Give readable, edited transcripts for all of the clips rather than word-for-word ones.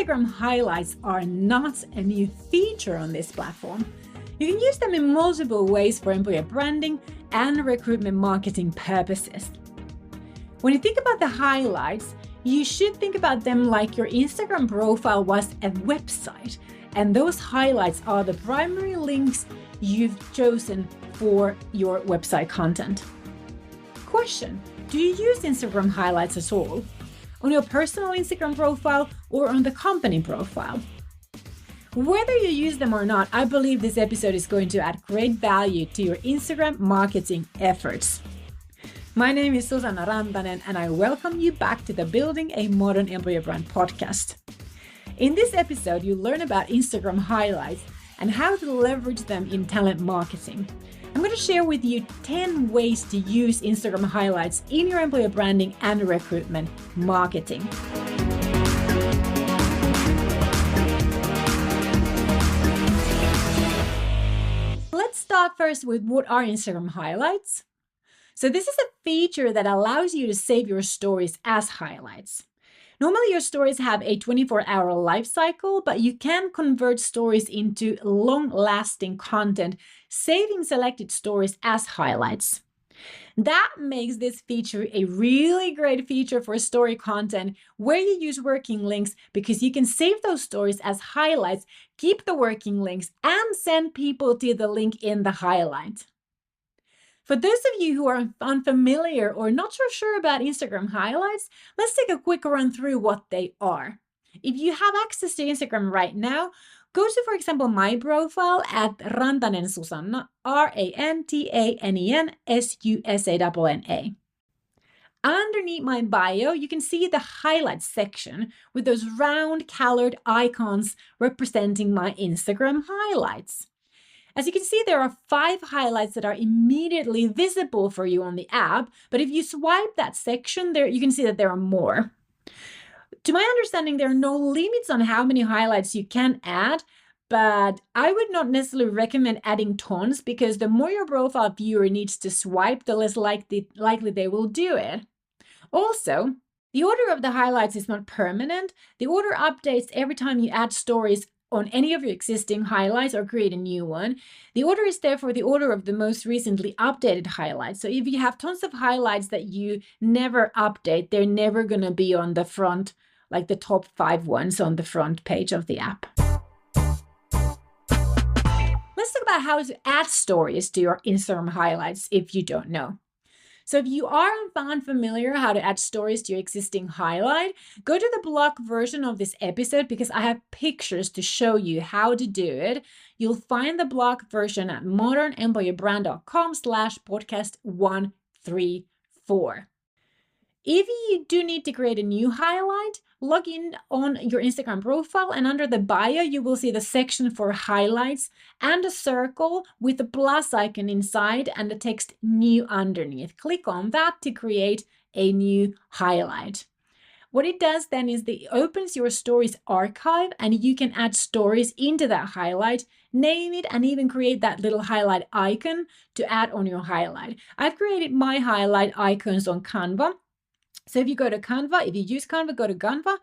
Instagram highlights are not a new feature on this platform. You can use them in multiple ways for employer branding and recruitment marketing purposes. When you think about the highlights, you should think about them like your Instagram profile was a website, and those highlights are the primary links you've chosen for your website content. Question: do you use Instagram highlights at all? On your personal Instagram profile or on the company profile? Whether you use them or not, I believe this episode is going to add great value to your Instagram marketing efforts. My name is Susanna Rantanen, and I welcome you back to the Building a Modern Employer Brand podcast. In this episode, you'll learn about Instagram highlights and how to leverage them in talent marketing. I'm going to share with you 10 ways to use Instagram highlights in your employer branding and recruitment marketing. Let's start first with what are Instagram highlights. So this is a feature that allows you to save your stories as highlights. Normally your stories have a 24-hour life cycle, but you can convert stories into long-lasting content, saving selected stories as highlights. That makes this feature a really great feature for story content where you use working links, because you can save those stories as highlights, keep the working links, and send people to the link in the highlight. For those of you who are unfamiliar or not so sure about Instagram highlights, let's take a quick run through what they are. If you have access to Instagram right now, go to, for example, my profile at Rantanen Susanna, RANTANENSUSANNA. Underneath my bio, you can see the highlights section with those round colored icons representing my Instagram highlights. As you can see, there are 5 highlights that are immediately visible for you on the app, but if you swipe that section there, you can see that there are more. To my understanding, there are no limits on how many highlights you can add, but I would not necessarily recommend adding tons, because the more your profile viewer needs to swipe, the less likely they will do it. Also, the order of the highlights is not permanent. The order updates every time you add stories on any of your existing highlights or create a new one. The order is therefore the order of the most recently updated highlights. So if you have tons of highlights that you never update, they're never going to be on the front, like the top 5 ones on the front page of the app. Let's talk about how to add stories to your Instagram highlights if you don't know. So if you are unfamiliar how to add stories to your existing highlight, go to the blog version of this episode, because I have pictures to show you how to do it. You'll find the blog version at modernemployerbrand.com/podcast134. If you do need to create a new highlight, log in on your Instagram profile, and under the bio, you will see the section for highlights and a circle with a plus icon inside and the text new underneath. Click on that to create a new highlight. What it does then is it opens your stories archive, and you can add stories into that highlight, name it, and even create that little highlight icon to add on your highlight. I've created my highlight icons on Canva. So if you go to Canva, if you use Canva, go to Canva,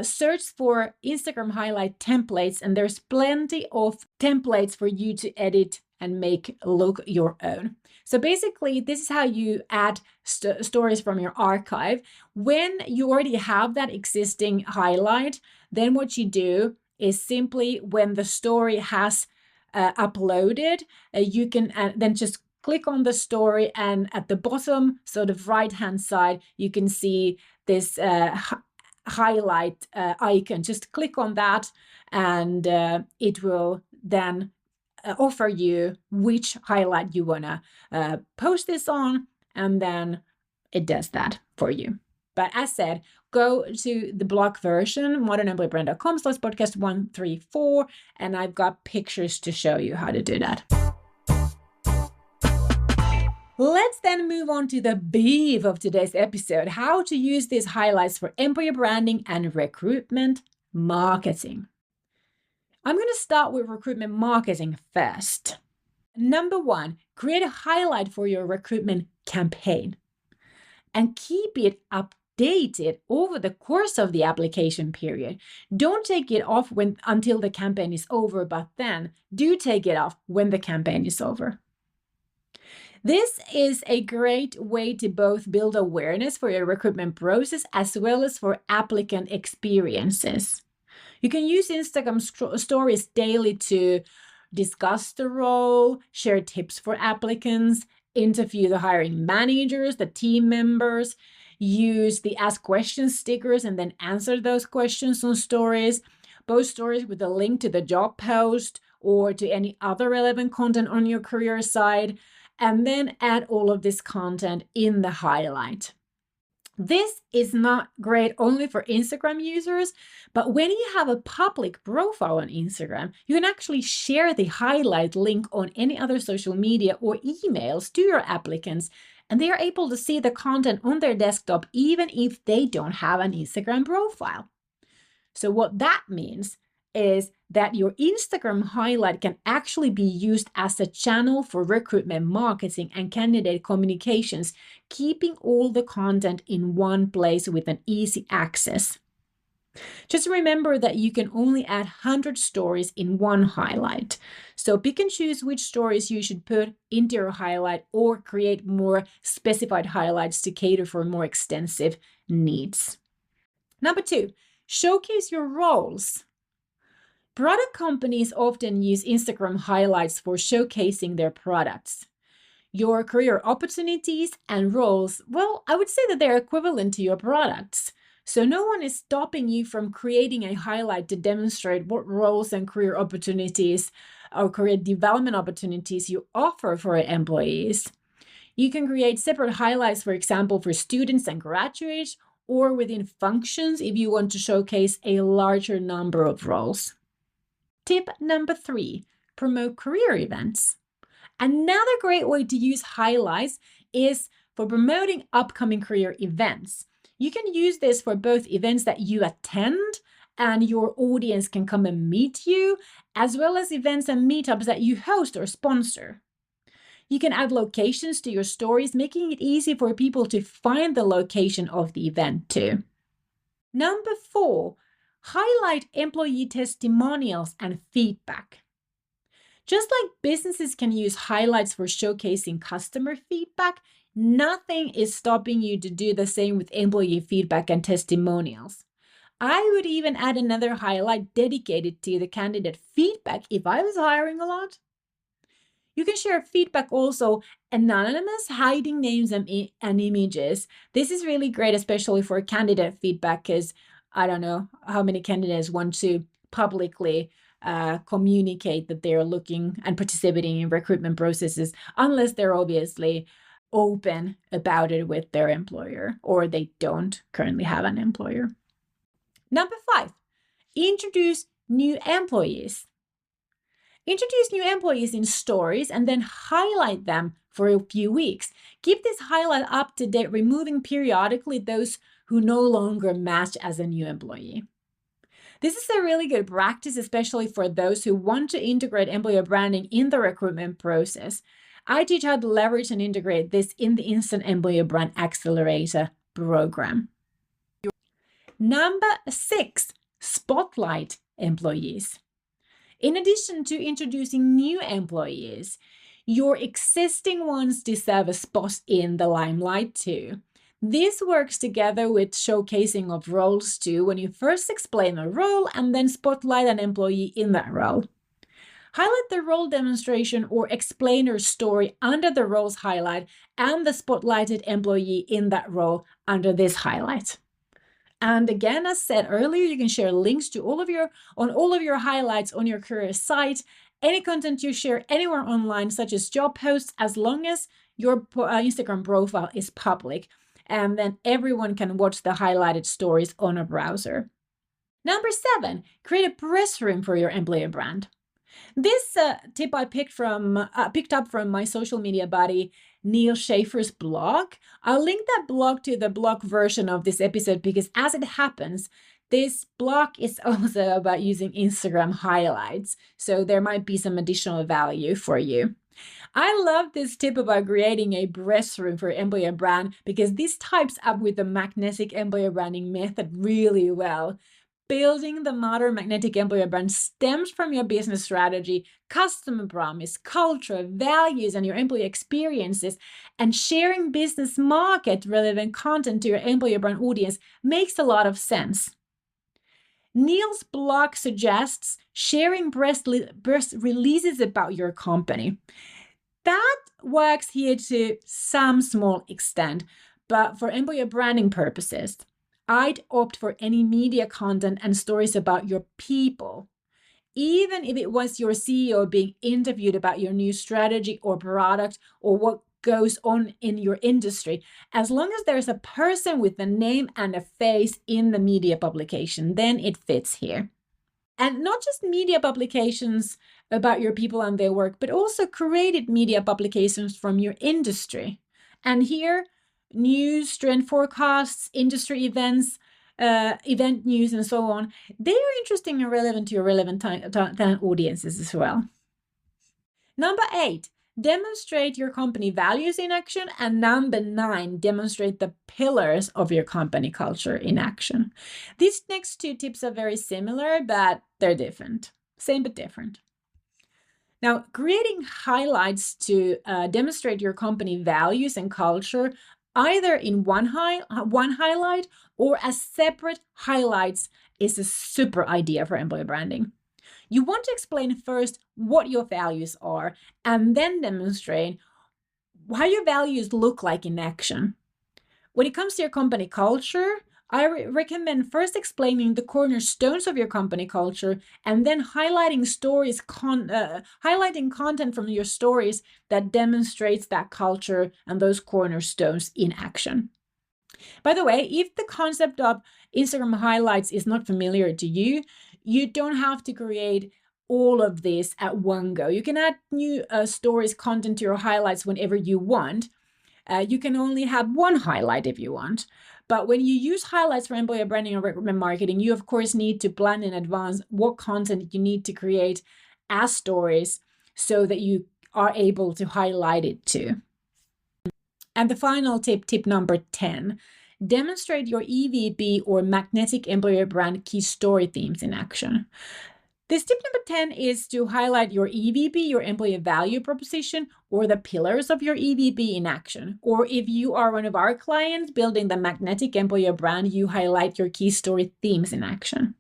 search for Instagram highlight templates, and there's plenty of templates for you to edit and make look your own. So basically, this is how you add stories from your archive. When you already have that existing highlight, then what you do is simply, when the story has uploaded, you can then just click on the story, and at the bottom, sort of right-hand side, you can see this highlight icon. Just click on that, and it will then offer you which highlight you want to post this on, and then it does that for you. But as said, go to the blog version, modernemployerbrand.com/podcast134, and I've got pictures to show you how to do that. Let's then move on to the beef of today's episode, how to use these highlights for employer branding and recruitment marketing. I'm going to start with recruitment marketing first. Number 1, create a highlight for your recruitment campaign and keep it updated over the course of the application period. Don't take it off until the campaign is over, but then do take it off when the campaign is over. This is a great way to both build awareness for your recruitment process as well as for applicant experiences. You can use Instagram stories daily to discuss the role, share tips for applicants, interview the hiring managers, the team members, use the ask questions stickers and then answer those questions on stories, post stories with a link to the job post or to any other relevant content on your career site, and then add all of this content in the highlight. This is not great only for Instagram users, but when you have a public profile on Instagram, you can actually share the highlight link on any other social media or emails to your applicants, and they are able to see the content on their desktop even if they don't have an Instagram profile. So what that means is that your Instagram highlight can actually be used as a channel for recruitment marketing and candidate communications, keeping all the content in one place with an easy access. Just remember that you can only add 100 stories in one highlight. So pick and choose which stories you should put into your highlight or create more specified highlights to cater for more extensive needs. Number 2, showcase your roles. Product companies often use Instagram highlights for showcasing their products. Your career opportunities and roles, well, I would say that they're equivalent to your products. So no one is stopping you from creating a highlight to demonstrate what roles and career opportunities or career development opportunities you offer for employees. You can create separate highlights, for example, for students and graduates, or within functions if you want to showcase a larger number of roles. Tip number 3, promote career events. Another great way to use highlights is for promoting upcoming career events. You can use this for both events that you attend and your audience can come and meet you, as well as events and meetups that you host or sponsor. You can add locations to your stories, making it easy for people to find the location of the event too. Number 4, highlight employee testimonials and feedback. Just like businesses can use highlights for showcasing customer feedback, nothing is stopping you to do the same with employee feedback and testimonials. I would even add another highlight dedicated to the candidate feedback if I was hiring a lot. You can share feedback also anonymous, hiding names and images. This is really great, especially for candidate feedback, because I don't know how many candidates want to publicly communicate that they're looking and participating in recruitment processes unless they're obviously open about it with their employer or they don't currently have an employer. Number 5, introduce new employees. Introduce new employees in stories and then highlight them for a few weeks. Keep this highlight up to date, removing periodically those who no longer match as a new employee. This is a really good practice, especially for those who want to integrate employer branding in the recruitment process. I teach how to leverage and integrate this in the Instant Employer Brand Accelerator program. Number 6, spotlight employees. In addition to introducing new employees, your existing ones deserve a spot in the limelight too. This works together with showcasing of roles too, when you first explain a role and then spotlight an employee in that role. Highlight the role demonstration or explainer story under the role's highlight and the spotlighted employee in that role under this highlight. And again, as said earlier, you can share links to all of your highlights on your career site. Any content you share anywhere online, such as job posts, as long as your Instagram profile is public, and then everyone can watch the highlighted stories on a browser. Number 7, create a press room for your employer brand. This tip I picked up from my social media buddy, Neil Schaefer's blog. I'll link that blog to the blog version of this episode because as it happens, This blog is also about using Instagram highlights, so there might be some additional value for you. I love this tip about creating a press room for employer brand because this types up with the magnetic employer branding method really well. Building the modern magnetic employer brand stems from your business strategy, customer promise, culture, values, and your employee experiences. And sharing business market relevant content to your employer brand audience makes a lot of sense. Neil's blog suggests sharing press releases about your company. That works here to some small extent, but for employer branding purposes, I'd opt for any media content and stories about your people. Even if it was your CEO being interviewed about your new strategy or product or what goes on in your industry, as long as there's a person with a name and a face in the media publication, then it fits here. And not just media publications about your people and their work, but also created media publications from your industry. And here, news, trend forecasts, industry events, event news, and so on, they are interesting and relevant to your relevant talent audiences as well. Number 8, demonstrate your company values in action. And number 9, demonstrate the pillars of your company culture in action. These next 2 tips are very similar, but they're different. Same but different. Now, creating highlights to demonstrate your company values and culture, either in one highlight or as separate highlights, is a super idea for employer branding. You want to explain first what your values are and then demonstrate how your values look like in action. When it comes to your company culture, I recommend first explaining the cornerstones of your company culture and then highlighting highlighting content from your stories that demonstrates that culture and those cornerstones in action. By the way, if the concept of Instagram highlights is not familiar to you, you don't have to create all of this at one go. You can add new stories, content to your highlights whenever you want. You can only have one highlight if you want. But when you use highlights for employer branding and recruitment marketing, you of course need to plan in advance what content you need to create as stories so that you are able to highlight it too. And the final tip number 10, demonstrate your EVP or magnetic employer brand key story themes in action. This tip number 10 is to highlight your EVP, your employee value proposition, or the pillars of your EVP in action. Or if you are one of our clients building the magnetic employer brand, you highlight your key story themes in action.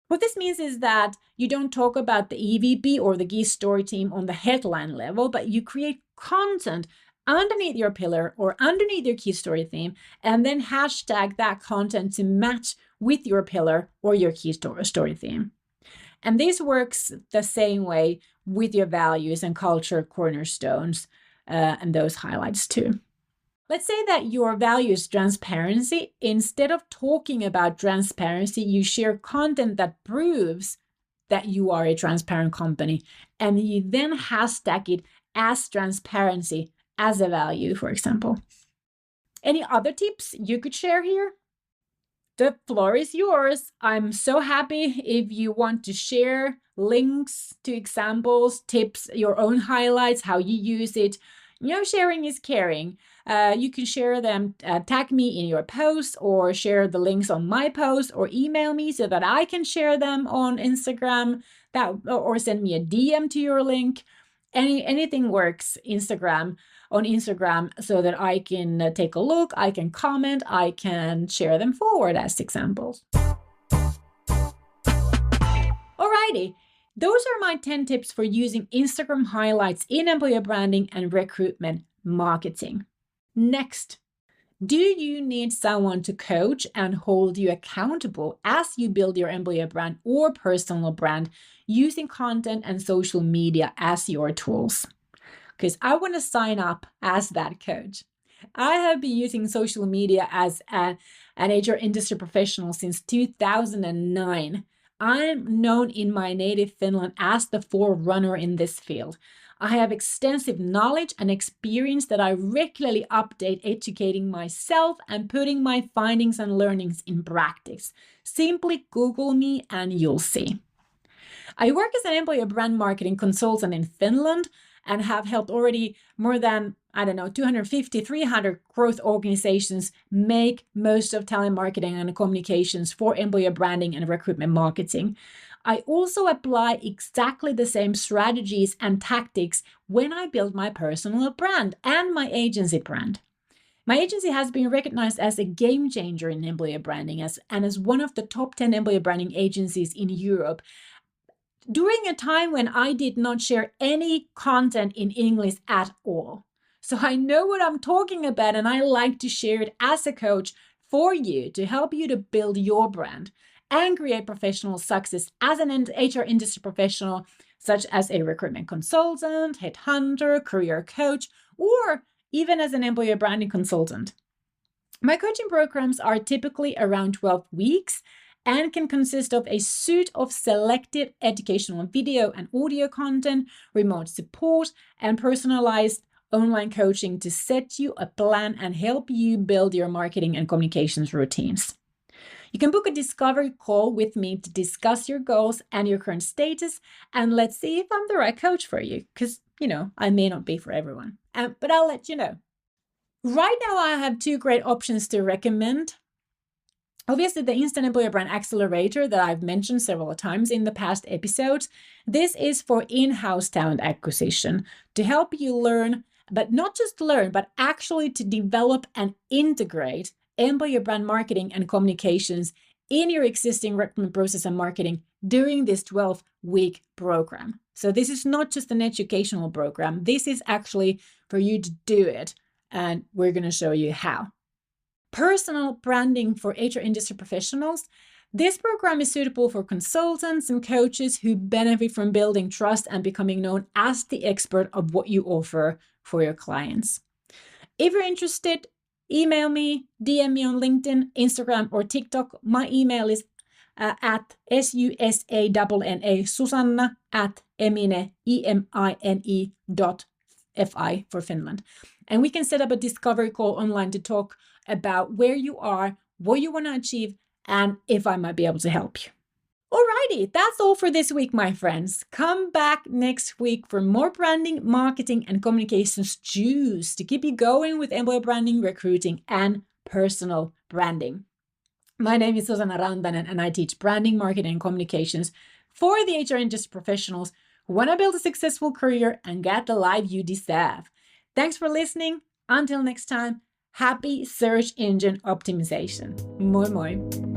What this means is that you don't talk about the EVP or the key story team on the headline level, but you create content underneath your pillar or underneath your key story theme, and then hashtag that content to match with your pillar or your key story theme. And this works the same way with your values and culture cornerstones and those highlights too. Let's say that your value is transparency. Instead of talking about transparency, you share content that proves that you are a transparent company, and you then hashtag it as transparency as a value, for example. Any other tips you could share here? The floor is yours. I'm so happy if you want to share links to examples, tips, your own highlights, how you use it. Sharing is caring. You can share them, tag me in your post or share the links on my post or email me so that I can share them on Instagram or send me a DM to your link. Anything works on Instagram so that I can take a look, I can comment, I can share them forward as examples. Alrighty, those are my 10 tips for using Instagram highlights in employer branding and recruitment marketing. Next, do you need someone to coach and hold you accountable as you build your employer brand or personal brand using content and social media as your tools? Because I want to sign up as that coach. I have been using social media as an HR industry professional since 2009. I'm known in my native Finland as the forerunner in this field. I have extensive knowledge and experience that I regularly update, educating myself and putting my findings and learnings in practice. Simply Google me and you'll see. I work as an employer brand marketing consultant in Finland and have helped already more than, 250, 300 growth organizations make most of talent marketing and communications for employer branding and recruitment marketing. I also apply exactly the same strategies and tactics when I build my personal brand and my agency brand. My agency has been recognized as a game changer in employer branding and as one of the top 10 employer branding agencies in Europe during a time when I did not share any content in English at all. So I know what I'm talking about, and I like to share it as a coach for you to help you to build your brand and create professional success as an HR industry professional, such as a recruitment consultant, headhunter, career coach, or even as an employer branding consultant. My coaching programs are typically around 12 weeks and can consist of a suite of selected educational video and audio content, remote support, and personalized online coaching to set you a plan and help you build your marketing and communications routines. You can book a discovery call with me to discuss your goals and your current status, and let's see if I'm the right coach for you, because, I may not be for everyone, but I'll let you know. Right now, I have two great options to recommend. Obviously, the Instant Employer Brand Accelerator that I've mentioned several times in the past episodes. This is for in-house talent acquisition to help you learn, but not just learn, but actually to develop and integrate employer brand marketing and communications in your existing recruitment process and marketing during this 12-week program. So this is not just an educational program. This is actually for you to do it, and we're going to show you how. Personal branding for HR industry professionals. This program is suitable for consultants and coaches who benefit from building trust and becoming known as the expert of what you offer for your clients. If you're interested, email me, DM me on LinkedIn, Instagram, or TikTok. My email is at SUSANNA, Susanna at emine.fi for Finland. And we can set up a discovery call online to talk about where you are, what you want to achieve, and if I might be able to help you. Alrighty, that's all for this week, my friends. Come back next week for more branding, marketing, and communications juice to keep you going with employer branding, recruiting, and personal branding. My name is Susanna Rantanen, and I teach branding, marketing, and communications for the HR industry professionals who want to build a successful career and get the life you deserve. Thanks for listening. Until next time, happy search engine optimization. Moi moi.